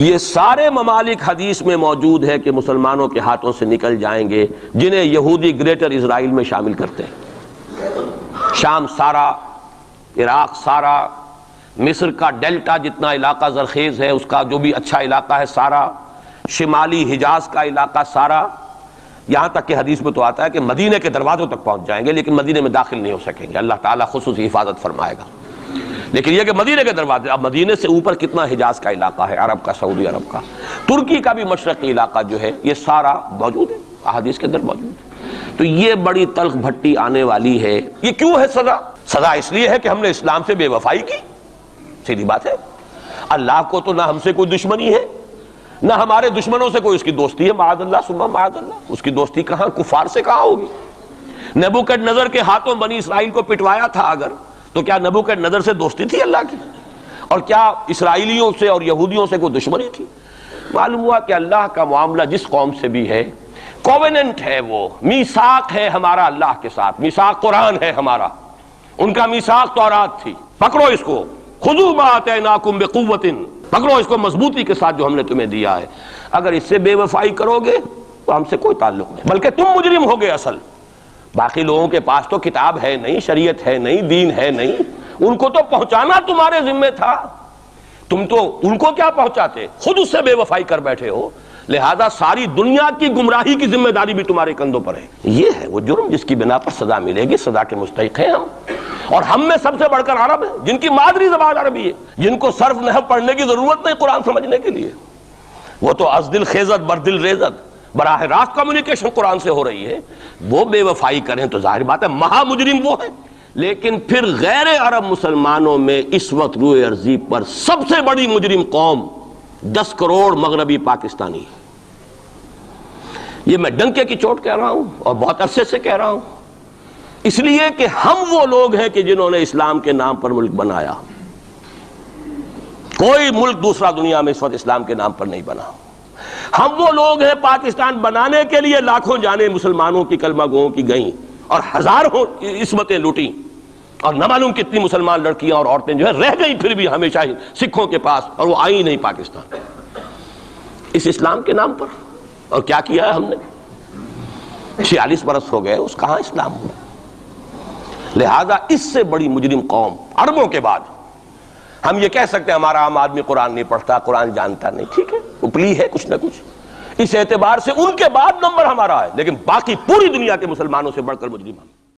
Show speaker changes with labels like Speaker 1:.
Speaker 1: یہ سارے ممالک حدیث میں موجود ہے کہ مسلمانوں کے ہاتھوں سے نکل جائیں گے جنہیں یہودی گریٹر اسرائیل میں شامل کرتے ہیں۔ شام سارا، عراق سارا، مصر کا ڈیلٹا جتنا علاقہ زرخیز ہے اس کا جو بھی اچھا علاقہ ہے سارا، شمالی حجاز کا علاقہ سارا، یہاں تک کہ حدیث میں تو آتا ہے کہ مدینے کے دروازوں تک پہنچ جائیں گے لیکن مدینے میں داخل نہیں ہو سکیں گے، اللہ تعالیٰ خصوصی حفاظت فرمائے گا۔ لیکن یہ کہ مدینے کے دروازے، اب مدینے سے اوپر کتنا حجاز کا علاقہ ہے، عرب کا، سعودی عرب کا، ترکی کا بھی مشرقی علاقہ جو ہے، یہ سارا موجود ہے، احادیث کے اندر موجود ہے۔ تو یہ بڑی تلخ بھٹی آنے والی ہے۔ یہ کیوں ہے سزا؟ سزا اس لیے ہے کہ ہم نے اسلام سے بے وفائی کی، سیدھی بات ہے۔ اللہ کو تو نہ ہم سے کوئی دشمنی ہے نہ ہمارے دشمنوں سے کوئی اس کی دوستی ہے، معاذ اللہ ثم معاذ اللہ۔ اس کی دوستی کہاں، کفار سے کہاں ہوگی؟ نبوکدنضر کے ہاتھوں بنی اسرائیل کو پٹوایا تھا اگر، تو کیا نبوکدنضر سے دوستی تھی اللہ کی؟ اور کیا اسرائیلیوں سے اور یہودیوں سے کوئی دشمنی تھی؟ معلوم ہوا کہ اللہ کا معاملہ جس قوم سے بھی ہے، کووننٹ ہے، وہ میثاق ہے ہمارا اللہ کے ساتھ، میثاق قرآن ہے ہمارا، ان کا میثاق تورات تھی۔ پکڑو اس کو، خذوا ما آتیناکم بقوۃ، پکڑو اس کو مضبوطی کے ساتھ جو ہم نے تمہیں دیا ہے۔ اگر اس سے بے وفائی کرو گے تو ہم سے کوئی تعلق نہیں، بلکہ تم مجرم ہوگے اصل۔ باقی لوگوں کے پاس تو کتاب ہے نہیں، شریعت ہے نہیں، دین ہے نہیں، ان کو تو پہنچانا تمہارے ذمہ تھا، تم تو ان کو کیا پہنچاتے، خود اس سے بے وفائی کر بیٹھے ہو، لہذا ساری دنیا کی گمراہی کی ذمہ داری بھی تمہارے کندھوں پر ہے۔ یہ ہے وہ جرم جس کی بنا پر سزا ملے گی، سزا کے مستحق ہیں ہم، اور ہم میں سب سے بڑھ کر عرب ہیں جن کی مادری زبان عربی ہے، جن کو صرف نحو پڑھنے کی ضرورت نہیں قرآن سمجھنے کے لیے، وہ تو از دل خیزت بر دل ریزت، براہ راست کمیونیکیشن قرآن سے ہو رہی ہے۔ وہ بے وفائی کریں تو ظاہر بات ہے مہا مجرم وہ ہیں۔ لیکن پھر غیر عرب مسلمانوں میں اس وقت روئے ارضی پر سب سے بڑی مجرم قوم 10 کروڑ مغربی پاکستانی، یہ میں ڈنکے کی چوٹ کہہ رہا ہوں اور بہت عرصے سے کہہ رہا ہوں، اس لیے کہ ہم وہ لوگ ہیں کہ جنہوں نے اسلام کے نام پر ملک بنایا۔ کوئی ملک دوسرا دنیا میں اس وقت اسلام کے نام پر نہیں بنا۔ ہم وہ لوگ ہیں پاکستان بنانے کے لیے لاکھوں جانیں مسلمانوں کی کلمہ گوؤں کی گئیں اور ہزاروں عصمتیں لوٹیں، اور نہ معلوم کتنی مسلمان لڑکیاں اور عورتیں جو ہے رہ گئیں پھر بھی ہمیشہ ہی سکھوں کے پاس، اور وہ آئی نہیں پاکستان اس اسلام کے نام پر۔ اور کیا کیا ہے ہم نے؟ 46 برس ہو گئے، اس کہاں اسلام ہوا؟ لہذا اس سے بڑی مجرم قوم عربوں کے بعد، ہم یہ کہہ سکتے ہیں ہمارا عام آدمی قرآن نہیں پڑھتا، قرآن جانتا نہیں، ٹھیک ہے، اپلی ہے کچھ نہ کچھ، اس اعتبار سے ان کے بعد نمبر ہمارا ہے، لیکن باقی پوری دنیا کے مسلمانوں سے بڑھ کر مجرم ہم۔